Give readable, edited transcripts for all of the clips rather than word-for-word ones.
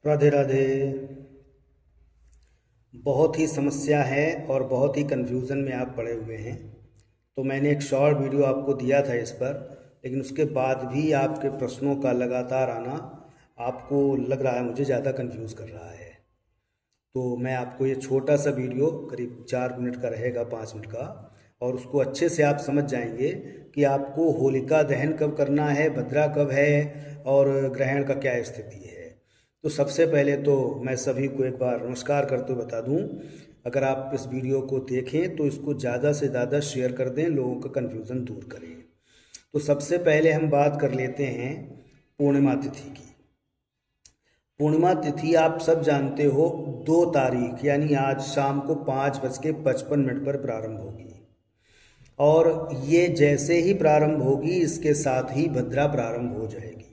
राधे राधे। बहुत ही समस्या है और बहुत ही कंफ्यूजन में आप पड़े हुए हैं। तो मैंने एक शॉर्ट वीडियो आपको दिया था इस पर, लेकिन उसके बाद भी आपके प्रश्नों का लगातार आना आपको लग रहा है मुझे ज़्यादा कंफ्यूज कर रहा है। तो मैं आपको ये छोटा सा वीडियो करीब 4 मिनट का रहेगा, 5 मिनट का, और उसको अच्छे से आप समझ जाएंगे कि आपको होलिका दहन कब करना है, भद्रा कब है और ग्रहण का क्या स्थिति है। तो सबसे पहले तो मैं सभी को एक बार नमस्कार करते हुए बता दूं, अगर आप इस वीडियो को देखें तो इसको ज़्यादा से ज़्यादा शेयर कर दें, लोगों का कन्फ्यूज़न दूर करें। तो सबसे पहले हम बात कर लेते हैं पूर्णिमा तिथि की। पूर्णिमा तिथि आप सब जानते हो 2 तारीख यानी आज शाम को 5:55 पर प्रारंभ होगी, और ये जैसे ही प्रारंभ होगी इसके साथ ही भद्रा प्रारंभ हो जाएगी।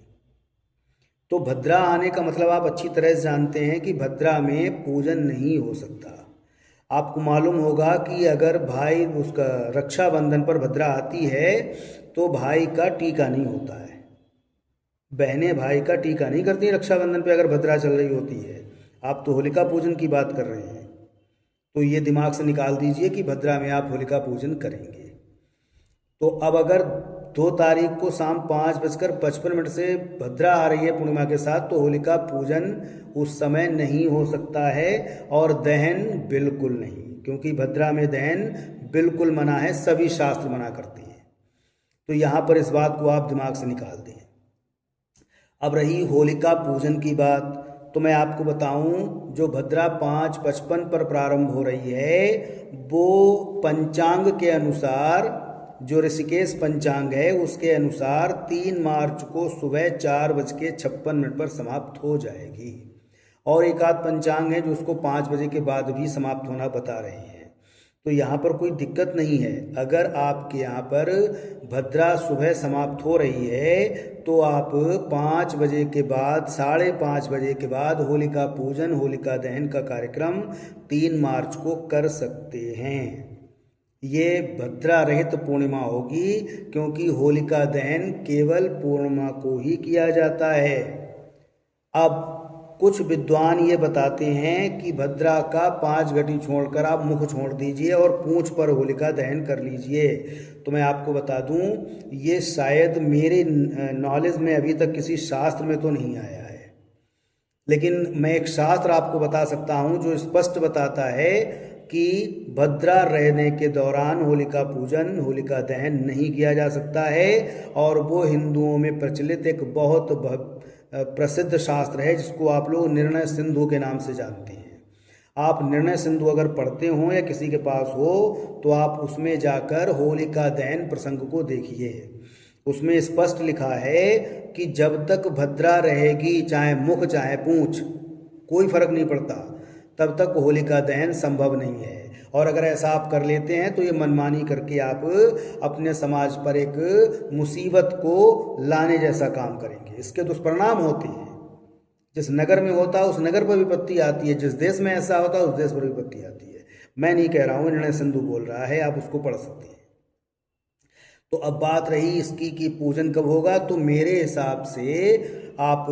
तो भद्रा आने का मतलब आप अच्छी तरह से जानते हैं कि भद्रा में पूजन नहीं हो सकता। आपको मालूम होगा कि अगर भाई उसका रक्षाबंधन पर भद्रा आती है तो भाई का टीका नहीं होता है, बहनें भाई का टीका नहीं करती रक्षाबंधन पे अगर भद्रा चल रही होती है। आप तो होलिका पूजन की बात कर रहे हैं, तो ये दिमाग से निकाल दीजिए कि भद्रा में आप होलिका पूजन करेंगे। तो अब अगर 2 तारीख को शाम 5:55 से भद्रा आ रही है पूर्णिमा के साथ, तो होलिका पूजन उस समय नहीं हो सकता है और दहन बिल्कुल नहीं, क्योंकि भद्रा में दहन बिल्कुल मना है, सभी शास्त्र मना करते हैं। तो यहाँ पर इस बात को आप दिमाग से निकाल दें। अब रही होलिका पूजन की बात, तो मैं आपको बताऊं जो भद्रा 5:55 पर प्रारंभ हो रही है वो पंचांग के अनुसार, जो ऋषिकेश पंचांग है उसके अनुसार 3 मार्च को सुबह 4:56 पर समाप्त हो जाएगी। और एक आध पंचांग है जो उसको 5 बजे के बाद भी समाप्त होना बता रहे हैं। तो यहाँ पर कोई दिक्कत नहीं है। अगर आपके यहाँ पर भद्रा सुबह समाप्त हो रही है तो आप 5 बजे के बाद, 5:30 बजे के बाद होलिका पूजन, होलिका दहन का कार्यक्रम 3 मार्च को कर सकते हैं। ये भद्रा रहित पूर्णिमा होगी, क्योंकि होलिका दहन केवल पूर्णिमा को ही किया जाता है। अब कुछ विद्वान ये बताते हैं कि भद्रा का 5 घटी छोड़कर आप मुख छोड़ दीजिए और पूंछ पर होलिका दहन कर लीजिए। तो मैं आपको बता दूं, ये शायद मेरे नॉलेज में अभी तक किसी शास्त्र में तो नहीं आया है, लेकिन मैं एक शास्त्र आपको बता सकता हूं जो स्पष्ट बताता है कि भद्रा रहने के दौरान होलिका पूजन, होलिका दहन नहीं किया जा सकता है। और वो हिंदुओं में प्रचलित एक बहुत प्रसिद्ध शास्त्र है जिसको आप लोग निर्णय सिंधु के नाम से जानते हैं। आप निर्णय सिंधु अगर पढ़ते हो या किसी के पास हो तो आप उसमें जाकर होलिका दहन प्रसंग को देखिए। उसमें स्पष्ट लिखा है कि जब तक भद्रा रहेगी, चाहे मुख चाहे पूंछ, कोई फर्क नहीं पड़ता, तब तक होलिका दहन संभव नहीं है। और अगर ऐसा आप कर लेते हैं तो ये मनमानी करके आप अपने समाज पर एक मुसीबत को लाने जैसा काम करेंगे। इसके दुष्परिणाम होते हैं। जिस नगर में होता है उस नगर पर विपत्ति आती है, जिस देश में ऐसा होता है उस देश पर विपत्ति आती है। मैं नहीं कह रहा हूँ, निर्णय सिंधु बोल रहा है, आप उसको पढ़ सकते हैं। तो अब बात रही इसकी कि पूजन कब होगा, तो मेरे हिसाब से आप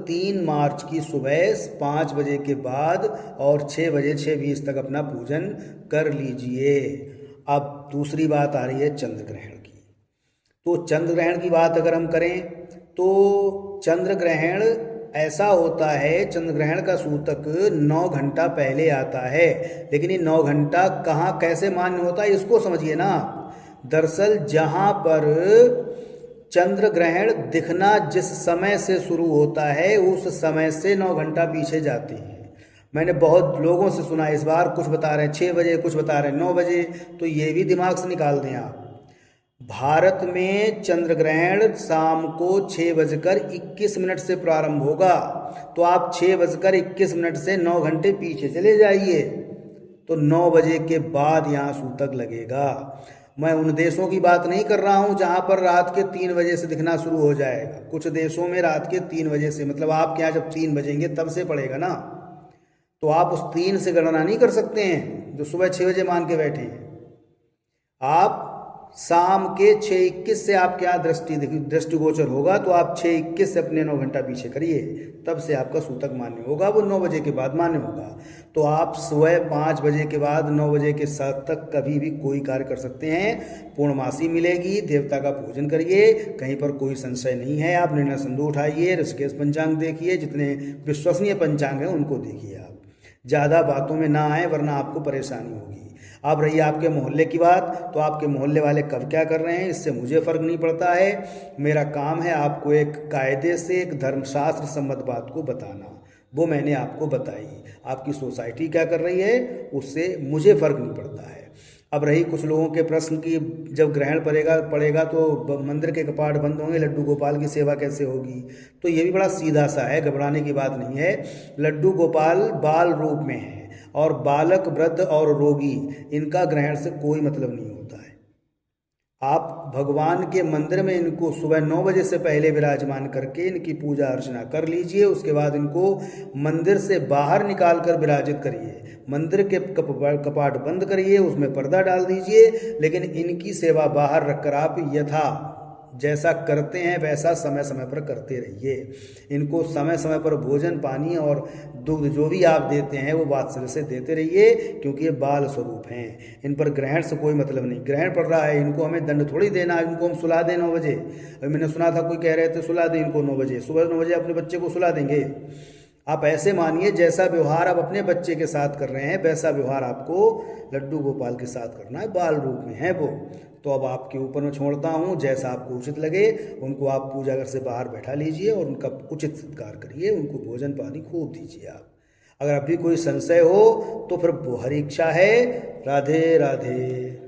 3 मार्च की सुबह 5 बजे के बाद और 6 बजे 6:20 तक अपना पूजन कर लीजिए। अब दूसरी बात आ रही है चंद्र ग्रहण की। तो चंद्र ग्रहण की बात अगर हम करें तो चंद्र ग्रहण ऐसा होता है, चंद्र ग्रहण का सूतक 9 घंटा पहले आता है। लेकिन ये 9 घंटा कहाँ कैसे मान्य होता है इसको समझिए ना। दरअसल जहां पर चंद्र ग्रहण दिखना जिस समय से शुरू होता है उस समय से 9 घंटा पीछे जाते हैं। मैंने बहुत लोगों से सुना, इस बार कुछ बता रहे हैं 6 बजे, कुछ बता रहे हैं 9 बजे। तो ये भी दिमाग से निकाल दें आप। भारत में चंद्र ग्रहण शाम को 6:21 से प्रारंभ होगा, तो आप 6:21 से 9 घंटे पीछे चले जाइए, तो 9 बजे के बाद यहाँ सूतक लगेगा। मैं उन देशों की बात नहीं कर रहा हूँ जहाँ पर रात के 3 बजे से दिखना शुरू हो जाएगा। कुछ देशों में रात के 3 बजे से, मतलब आपके यहाँ जब 3 बजेंगे तब से पड़ेगा ना, तो आप उस 3 से गणना नहीं कर सकते हैं जो सुबह 6 बजे मान के बैठे हैं। आप शाम के 6:21 से आपके यहाँ दृष्टिगोचर होगा, तो आप 6:21 से अपने 9 घंटा पीछे करिए, तब से आपका सूतक मान्य होगा। वो 9 बजे के बाद मान्य होगा। तो आप सुबह 5 बजे के बाद 9 बजे के साथ तक कभी भी कोई कार्य कर सकते हैं। पूर्णमासी मिलेगी, देवता का पूजन करिए, कहीं पर कोई संशय नहीं है। आप निर्णय सिंधु उठाइए, ऋषिकेश पंचांग देखिए, जितने विश्वसनीय पंचांग हैं उनको देखिए। आप ज़्यादा बातों में ना आए, वरना आपको परेशानी होगी। अब रही आपके मोहल्ले की बात, तो आपके मोहल्ले वाले कब क्या कर रहे हैं इससे मुझे फ़र्क नहीं पड़ता है। मेरा काम है आपको एक कायदे से, एक धर्मशास्त्र सम्मत बात को बताना। वो मैंने आपको बताई। आपकी सोसाइटी क्या कर रही है उससे मुझे फ़र्क नहीं पड़ता है। अब रही कुछ लोगों के प्रश्न की, जब ग्रहण पड़ेगा तो मंदिर के कपाट बंद होंगे, लड्डू गोपाल की सेवा कैसे होगी? तो ये भी बड़ा सीधा सा है, घबराने की बात नहीं है। लड्डू गोपाल बाल रूप में है, और बालक, वृद्ध और रोगी, इनका ग्रहण से कोई मतलब नहीं होता है। आप भगवान के मंदिर में इनको सुबह 9 बजे से पहले विराजमान करके इनकी पूजा अर्चना कर लीजिए। उसके बाद इनको मंदिर से बाहर निकाल कर विराजित करिए। मंदिर के कपाट बंद करिए, उसमें पर्दा डाल दीजिए, लेकिन इनकी सेवा बाहर रखकर आप यथा जैसा करते हैं वैसा समय समय पर करते रहिए। इनको समय समय पर भोजन, पानी और दूध जो भी आप देते हैं वो वात्सल्य से देते रहिए, क्योंकि ये बाल स्वरूप हैं। इन पर ग्रहण से कोई मतलब नहीं। ग्रहण पड़ रहा है, इनको हमें दंड थोड़ी देना है। इनको हम सुला दें 9 बजे। अभी मैंने सुना था कोई कह रहे थे सुला दें इनको 9 बजे, सुबह 9 बजे अपने बच्चे को सुला देंगे? आप ऐसे मानिए जैसा व्यवहार आप अपने बच्चे के साथ कर रहे हैं वैसा व्यवहार आपको लड्डू गोपाल के साथ करना है। बाल रूप में है वो। तो अब आपके ऊपर मैं छोड़ता हूँ, जैसा आपको उचित लगे उनको आप पूजा घर से बाहर बैठा लीजिए और उनका उचित सत्कार करिए, उनको भोजन पानी खूब दीजिए। आप अगर अभी कोई संशय हो तो फिर हरी इच्छा है। राधे राधे।